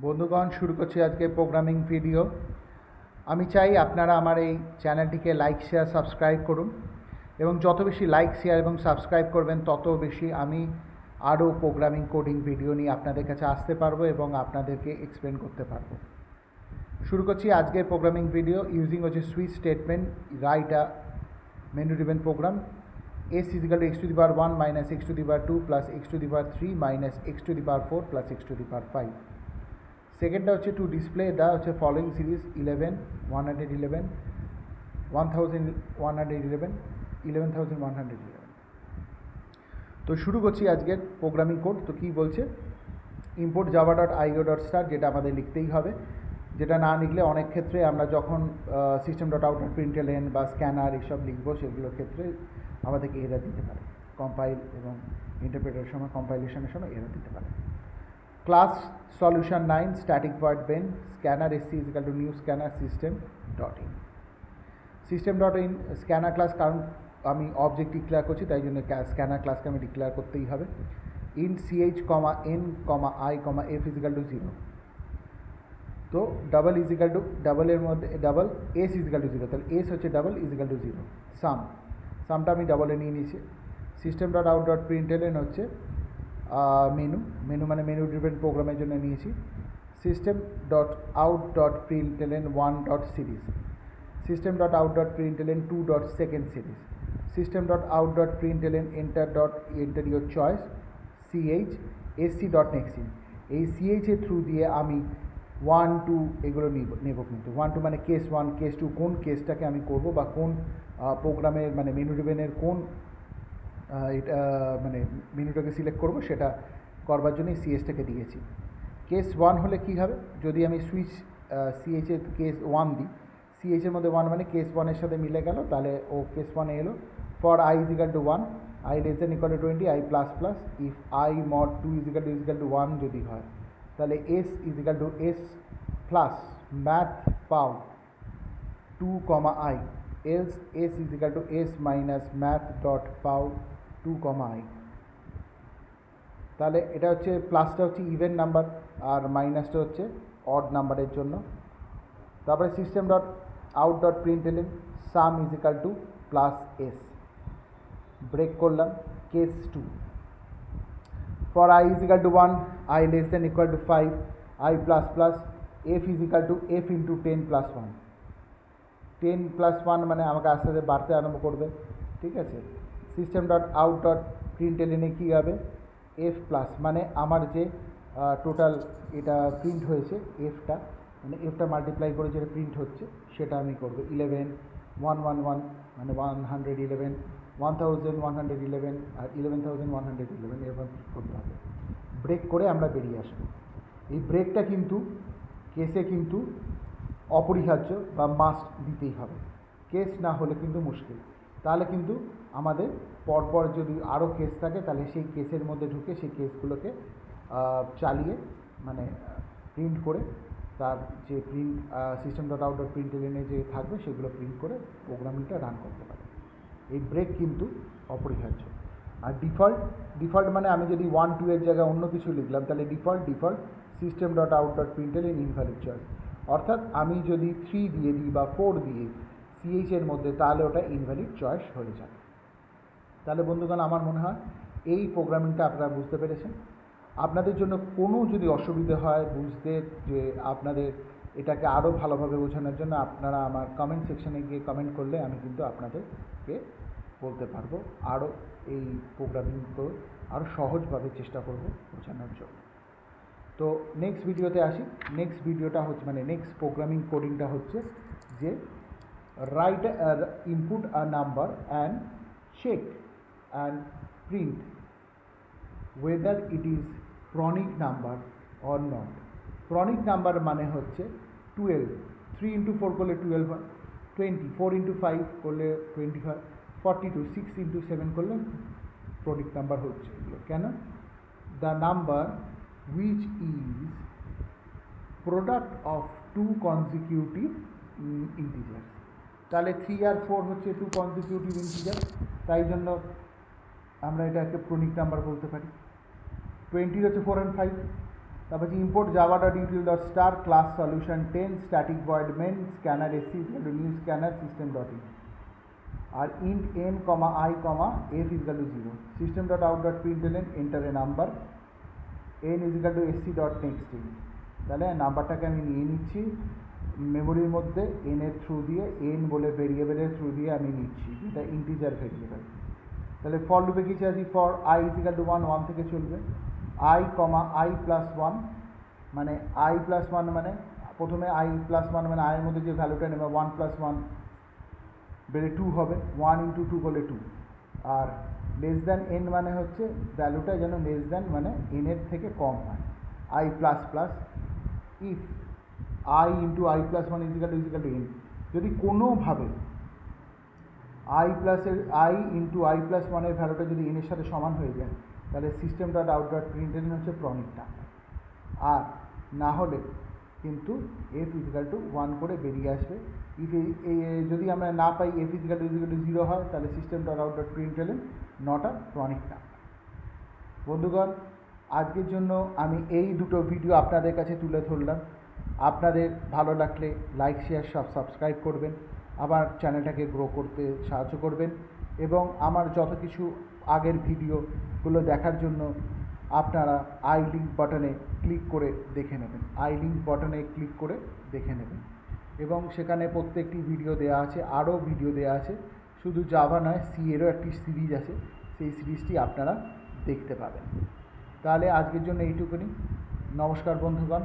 বন্ধুগণ, শুরু করছি আজকে প্রোগ্রামিং ভিডিও। আমি চাই আপনারা আমার এই চ্যানেলটিকে লাইক শেয়ার সাবস্ক্রাইব করুন এবং যত বেশি লাইক শেয়ার এবং সাবস্ক্রাইব করবেন তত বেশি আমি আরও প্রোগ্রামিং কোডিং ভিডিও নিয়ে আপনাদের কাছে আসতে পারবো এবং আপনাদেরকে এক্সপ্লেন করতে পারবো। শুরু করছি আজকের প্রোগ্রামিং ভিডিও। ইউজিং হচ্ছে switch statement, write a menu driven program. s is equal to x to the power 1 minus x to the power 2 plus x to the power 3 minus x to the power 4 plus x to the power 5. সেকেন্ডটা হচ্ছে two display the হচ্ছে following series 11, 111, 1111, 11111। তো শুরু করছি আজকের programming code. তো কী বলছে, import Java dot আইও dot star, যেটা আমাদের লিখতেই হবে। যেটা না লিখলে অনেক ক্ষেত্রে আমরা যখন সিস্টেম ডট আউট ডট প্রিন্টএলএন বা স্ক্যানার এইসব লিখবো সেগুলোর ক্ষেত্রে আমাদেরকে এরর দিতে পারে, কম্পাইল এবং ইন্টারপ্রেটারের সময়, কম্পাইলেশনের সময় এরর দিতে পারে। Class solution 9 static void main scanner sc is equal to new scanner system dot in scanner class, কারণ আমি অবজেক্ট ডিক্লেয়ার করছি তাই জন্য স্ক্যানার ক্লাসকে আমি ডিক্লেয়ার করতেই হবে। In ch, n, i, f is equal to 0। তো ডাবল ইজ ইকাল টু ডাবলের মধ্যে double S is equal two 0, তাহলে এস হচ্ছে ডাবল ইজ ইকাল টু 0। সামটা আমি ডাবলে নিয়ে নিয়েছি। System dot out dot println হচ্ছে মেনু মানে মেনু ড্রিভেন প্রোগ্রামের জন্য নিয়েছি। System dot out dot প্রিন্টএলএন 1 dot series, system dot out dot প্রিন্টএলএন 2 dot second series, system dot out dot println enter your choice ch sc dot next in. এই ch এর through দিয়ে আমি 1, 2 এগুলো নেব কিন্তু 1, 2 মানে কেস 1, কেস 2, কোন কেসটাকে আমি করব বা কোন প্রোগ্রামের মানে মেনু ড্রিভেনের কোন এটা মানে মেনুটাকে সিলেক্ট করব সেটা করবার জন্য সিএসটাকে দিয়েছি। কেস 1 হলে কী হবে, যদি আমি সুইচ সিএইচের কেস 1 দিই, সিএইচের মধ্যে 1 মানে কেস 1-এর সাথে মিলে গেল, তাহলে ও কেস 1-এ এলো। For I is equal to 1, I less than equal two 20, I plus plus, if I mod 2 is equal to 1 যদি হয়, তাহলে S is equal two S plus math পাও 2, i, else S is equal two S minus math dot পাও 2, i। তাহলে এটা হচ্ছে প্লাসটা হচ্ছে ইভেন নাম্বার আর মাইনাসটা হচ্ছে অড নাম্বারের জন্য। তারপরে system dot out dot println sum is equal to plus S, break করলাম case 2। For I is equal to 1, I less than equal to 5, I plus plus, F is equal to F into 10 plus 1, 10 plus 1 মানে আমাকে আস্তে আস্তে বাড়তে আরম্ভ করবে, ঠিক আছে। সিস্টেম ডট আউট ডট প্রিন্টএলএনে কী হবে, এফ প্লাস মানে আমার যে টোটাল এটা প্রিন্ট হয়েছে এফটা, মানে এফটা মাল্টিপ্লাই করে যেটা প্রিন্ট হচ্ছে সেটা আমি করবো 11, 111 মানে 111, 1111 আর 11111 এরকম করতে হবে। ব্রেক করে আমরা বেরিয়ে আসবো। এই ব্রেকটা কিন্তু কেসে কিন্তু অপরিহার্য বা মাস্ট দিতেই হবে, কেস না হলে কিন্তু মুশকিল। তাহলে কিন্তু আমাদের পরপর যদি আরও কেস থাকে তাহলে সেই কেসের মধ্যে ঢুকে সেই কেসগুলোকে চালিয়ে মানে প্রিন্ট করে তার যে print system dot out dot প্রিন্টএলএনে যে থাকবে সেগুলো প্রিন্ট করে প্রোগ্রামিংটা রান করতে পারে। এই ব্রেক কিন্তু অপরিহার্য। আর ডিফল্ট মানে আমি যদি 1, 2 এর জায়গায় অন্য কিছু লিখলাম তাহলে default system dot out dot প্রিন্টএলএন invalid choice, অর্থাৎ আমি যদি 3 দিয়ে দিই বা 4 দিয়ে সিএইচ এর মধ্যে তাহলে ওটা ইনভ্যালিড চয়েস হয়ে যাবে। তাহলে বন্ধুগণ, আমার মনে হয় এই প্রোগ্রামিংটা আপনারা বুঝতে পেরেছেন। আপনাদের জন্য কোনো যদি অসুবিধে হয় বুঝতে, যে আপনাদের এটাকে আরও ভালোভাবে বোঝানোর জন্য আপনারা আমার কমেন্ট সেকশানে গিয়ে কমেন্ট করলে আমি কিন্তু আপনাদেরকে বলতে পারবো, আরও এই প্রোগ্রামিংকে আরও সহজভাবে চেষ্টা করব বোঝানোর জন্য। তো নেক্সট ভিডিওতে আসি। নেক্সট ভিডিওটা হচ্ছে মানে নেক্সট প্রোগ্রামিং কোডিংটা হচ্ছে যে write input a number and check and print whether it is pronic number or not। pronic number মানে হচ্ছে 12, 3 into 4 করলে 12 হয়, 20, 4 into 5 করলে 20 হয়, 42, 6 into 7 করলে pronic number হচ্ছে এগুলো। কেন? the number which is product of two consecutive integers। তাহলে 3 আর 4 হচ্ছে 2 কনজিকিউটিভ ইন্টিজার, তাই জন্য আমরা এটাকে প্রনিক নাম্বার বলতে পারি। 20 হচ্ছে 4 and 5, তারপর হচ্ছে import Java dot util dot star class solution 10 static void main scanner SC new scanner system dot in আর int n comma i comma f equal to 0 system dot out dot println enter a number n equal to SC dot next int. তাহলে নাম্বারটাকে আমি নিয়ে নিচ্ছি মেমোরির মধ্যে এনের through দিয়ে, এন বলে ভেরিয়েবলের থ্রু দিয়ে আমি নিচ্ছি, এটা ইন্টিজার ভেরিয়েবল। তাহলে ফর লুপে কিছু আছে, ফর আই ইজিক্যাল টু 1 1 থেকে চলবে, আই কমা আই প্লাস 1 মানে আই প্লাস 1 মানে প্রথমে আই প্লাস 1 মানে আয়ের মধ্যে যে ভ্যালুটা নেবে 1 প্লাস 1 বেড়ে 2 হবে, 1 ইন্টু 2 করলে 2। আর লেস দ্যান এন মানে হচ্ছে ভ্যালুটা যেন লেস দ্যান মানে এনের থেকে কম হয়, i plus plus if i into i plus 1 equal to n. যদি কোনোভাবে আই ইন্টু আই প্লাস 1-এর ভ্যালুটা যদি এনের সাথে সমান হয়ে যায় তাহলে system dot out dot println হচ্ছে প্রমিটটা, আর না হলে কিন্তু এফ ইজিক্যাল টু 1 করে বেরিয়ে আসবে। ইফ যদি আমরা না পাই এফ ইজিক্যাল টু 0 হয় তাহলে system dot out dot println not a prime number. বন্ধুগণ, আজকের জন্য আমি এই দুটো ভিডিও আপনাদের কাছে তুলে ধরলাম। আপনাদের ভালো লাগলে লাইক শেয়ার সাবস্ক্রাইব করবেন, আমার চ্যানেলটাকে গ্রো করতে সাহায্য করবেন, এবং আমার যত কিছু আগের ভিডিওগুলো দেখার জন্য আপনারা আই লিঙ্ক বাটনে ক্লিক করে দেখে নেবেন, আই লিঙ্ক বাটনে ক্লিক করে দেখে নেবেন। এবং সেখানে প্রত্যেকটি ভিডিও দেওয়া আছে, আরও ভিডিও দেওয়া আছে, শুধু জাভা নয় সি এরও একটি সিরিজ আছে, সেই সিরিজটি আপনারা দেখতে পাবেন। তাহলে আজকের জন্য এইটুকুনি। নমস্কার বন্ধুগণ।